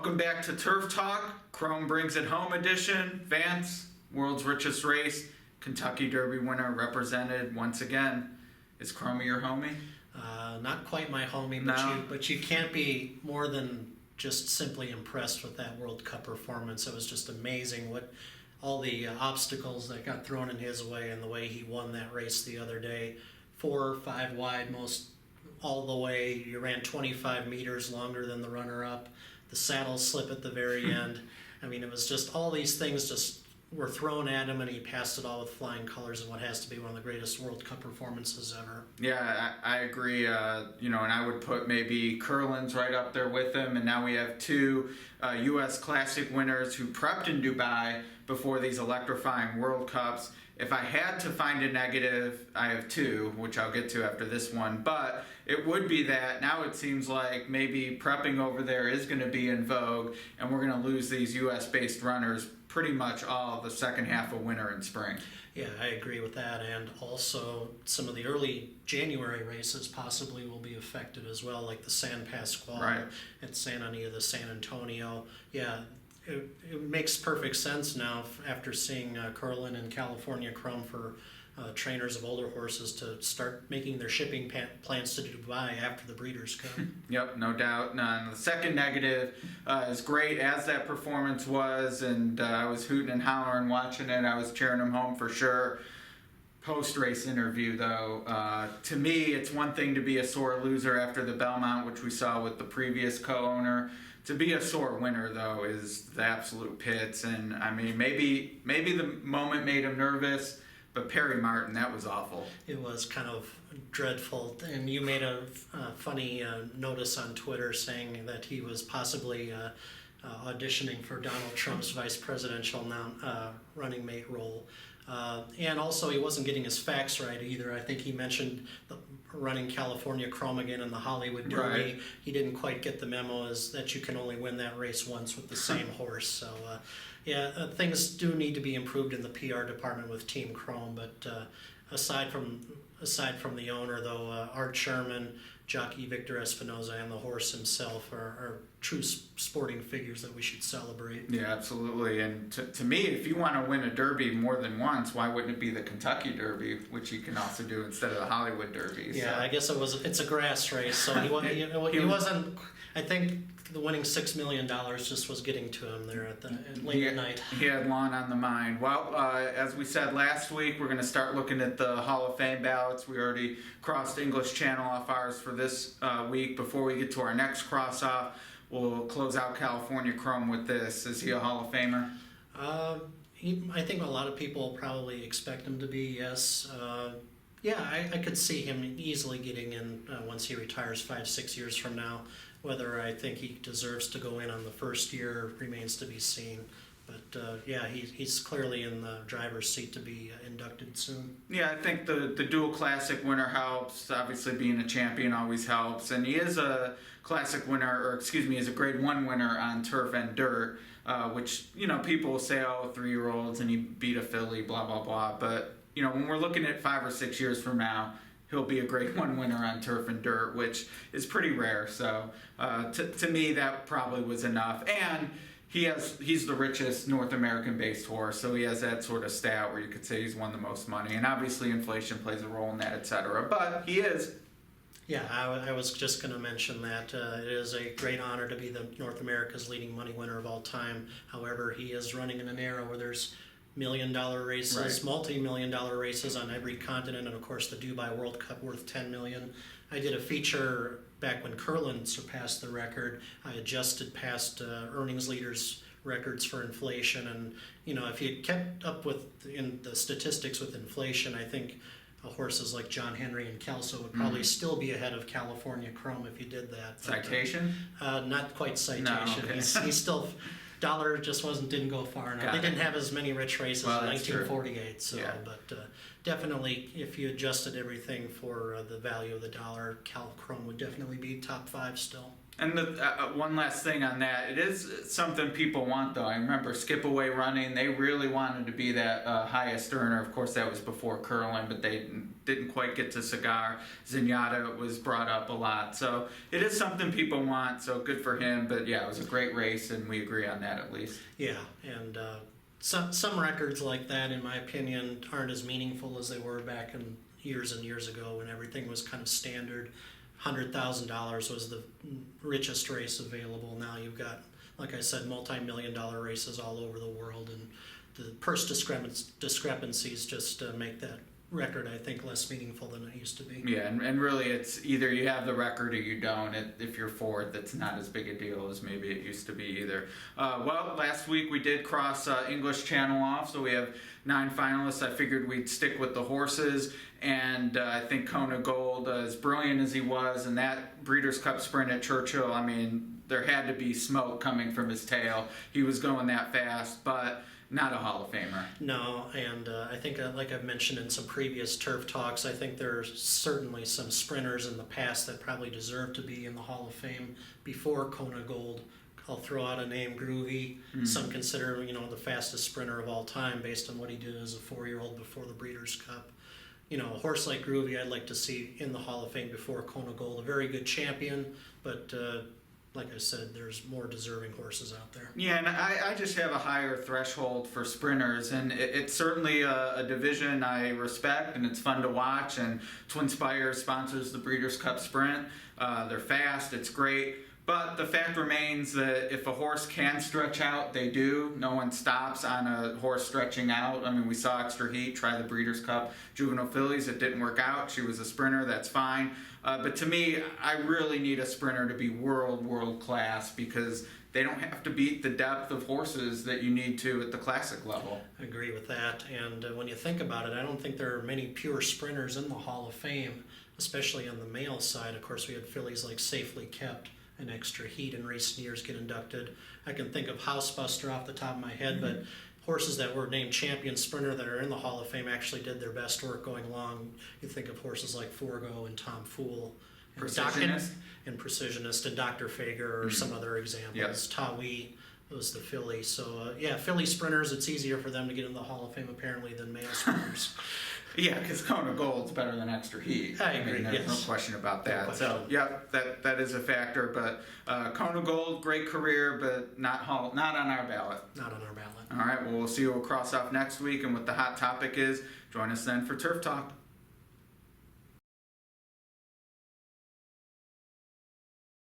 Welcome back to Turf Talk, Chrome Brings It Home edition. Vance, world's richest race, Kentucky Derby winner, represented once again. Is Chrome your homie? Not quite my homie, but you can't be more than just simply impressed with that World Cup performance. It was just amazing what all the obstacles that got thrown in his way and the way he won that race the other day. 4 or 5 wide, most all the way. You ran 25 meters longer than the runner-up. The saddle slip at the very end. I mean, it was just all these things just were thrown at him, and he passed it all with flying colors in what has to be one of the greatest World Cup performances ever. Yeah, I agree. And I would put maybe Curlin's right up there with him. And now we have 2 U.S. Classic winners who prepped in Dubai before these electrifying World Cups. If I had to find a negative, I have 2, which I'll get to after this one. But it would be that now it seems like maybe prepping over there is going to be in vogue, and we're going to lose these U.S.-based runners pretty much all the second half of winter and spring. Yeah, I agree with that. And also some of the early January races possibly will be affected as well, like the San Pasqual at Santa Anita, the San Antonio. Yeah. It makes perfect sense now after seeing Curlin and California Chrome for trainers of older horses to start making their shipping plans to Dubai after the breeders come. Yep, no doubt. The second negative is great as that performance was, and I was hooting and hollering watching it. I was cheering him home for sure. Post-race interview, though, to me, it's one thing to be a sore loser after the Belmont, which we saw with the previous co-owner. To be a sore winner, though, is the absolute pits. And, I mean, maybe the moment made him nervous, but Perry Martin, that was awful. It was kind of dreadful. And you made a funny notice on Twitter saying that he was possibly auditioning for Donald Trump's vice presidential running mate role. And also, he wasn't getting his facts right either. I think he mentioned running California Chrome again in the Hollywood Derby. Right. He didn't quite get the memo as that you can only win that race once with the same horse. So, things do need to be improved in the PR department with Team Chrome. But aside from the owner, though, Art Sherman, jockey Victor Espinoza, and the horse himself are true sporting figures that we should celebrate. Yeah, absolutely. And to me, if you want to win a Derby more than once, why wouldn't it be the Kentucky Derby, which you can also do instead of the Hollywood Derby? Yeah, so I guess it's a grass race, so he wasn't. I think the winning $6 million just was getting to him there at late at night. He had lawn on the mind. Well, as we said last week, we're going to start looking at the Hall of Fame ballots. We already crossed English Channel off ours for this week. Before we get to our next cross-off, we'll close out California Chrome with this. Is he a Hall of Famer? I think a lot of people probably expect him to be, yes. I could see him easily getting in once he retires 5-6 years from now. Whether I think he deserves to go in on the first year remains to be seen. But he's clearly in the driver's seat to be inducted soon. Yeah, I think the dual classic winner helps. Obviously, being a champion always helps. And he is a classic winner, he's a grade 1 winner on turf and dirt, which, people will say, 3-year-olds and he beat a filly, blah, blah, blah. But, when we're looking at 5 or 6 years from now, he'll be a grade 1 winner on turf and dirt, which is pretty rare. So to me, that probably was enough. And he's the richest North American-based horse, so he has that sort of stat where you could say he's won the most money. And obviously inflation plays a role in that, etc. But he is. Yeah, I was just going to mention that it is a great honor to be the North America's leading money winner of all time. However, he is running in an era where there's $1 million races, multi-million-dollar races on every continent, and of course the Dubai World Cup worth $10 million. I did a feature back when Curlin surpassed the record. I adjusted past earnings leaders' records for inflation, and if you kept up in the statistics with inflation, I think horses like John Henry and Kelso would probably still be ahead of California Chrome if you did that. Citation? Not quite citation. No, okay. He's still. Dollar just didn't go far enough. They didn't have as many rich races in 1948, so but definitely if you adjusted everything for the value of the dollar, Cal Chrome would definitely be top 5 still. And one last thing on that, it is something people want though. I remember Skip Away Running, they really wanted to be that highest earner. Of course that was before curling, but they didn't quite get to Cigar. Zenyatta was brought up a lot. So it is something people want, so good for him. But yeah, it was a great race and we agree on that at least. Yeah, and some records like that, in my opinion, aren't as meaningful as they were back in years and years ago when everything was kind of standard. $100,000 was the richest race available. Now you've got, like I said, multi-million-dollar races all over the world, and the purse discrepancies just make that record, I think, less meaningful than it used to be. Yeah, and really it's either you have the record or you don't. If you're fourth, it's not as big a deal as maybe it used to be either. Well, last week we did cross English Channel off, so we have 9 finalists. I figured we'd stick with the horses, and I think Kona Gold, as brilliant as he was, and that Breeders' Cup Sprint at Churchill, I mean, there had to be smoke coming from his tail. He was going that fast, but not a Hall of Famer. No, and I think, like I've mentioned in some previous turf talks, I think there's certainly some sprinters in the past that probably deserve to be in the Hall of Fame before Kona Gold. I'll throw out a name, Groovy. Some consider the fastest sprinter of all time based on what he did as a 4-year-old before the Breeders' Cup. A horse like Groovy I'd like to see in the Hall of Fame before Kona Gold. A very good champion, but like I said, there's more deserving horses out there. Yeah, and I just have a higher threshold for sprinters, and it's certainly a division I respect, and it's fun to watch, and Twinspire sponsors the Breeders' Cup Sprint. They're fast, it's great. But the fact remains that if a horse can stretch out, they do. No one stops on a horse stretching out. I mean, we saw Extra Heat try the Breeders' Cup Juvenile Fillies. It didn't work out. She was a sprinter. That's fine. But to me, I really need a sprinter to be world class, because they don't have to beat the depth of horses that you need to at the classic level. I agree with that. And when you think about it, I don't think there are many pure sprinters in the Hall of Fame, especially on the male side. Of course, we had fillies like Safely Kept and Extra Heat in recent years get inducted. I can think of Housebuster off the top of my head, but horses that were named champion sprinter that are in the Hall of Fame actually did their best work going along. You think of horses like Forgo and Tom Fool. And Precisionist? And Precisionist and Dr. Fager or some other examples. Yes. Tawi was the filly. So, yeah, filly sprinters, it's easier for them to get in the Hall of Fame apparently than male sprinters. Yeah, because Kona Gold's better than Extra Heat. I agree, there's yes. no question about that. No question. So, yeah, that is a factor. But Kona Gold, great career, but not on our ballot. Not on our ballot. All right, well, we'll see who we'll cross off next week. And what the hot topic is, join us then for Turf Talk.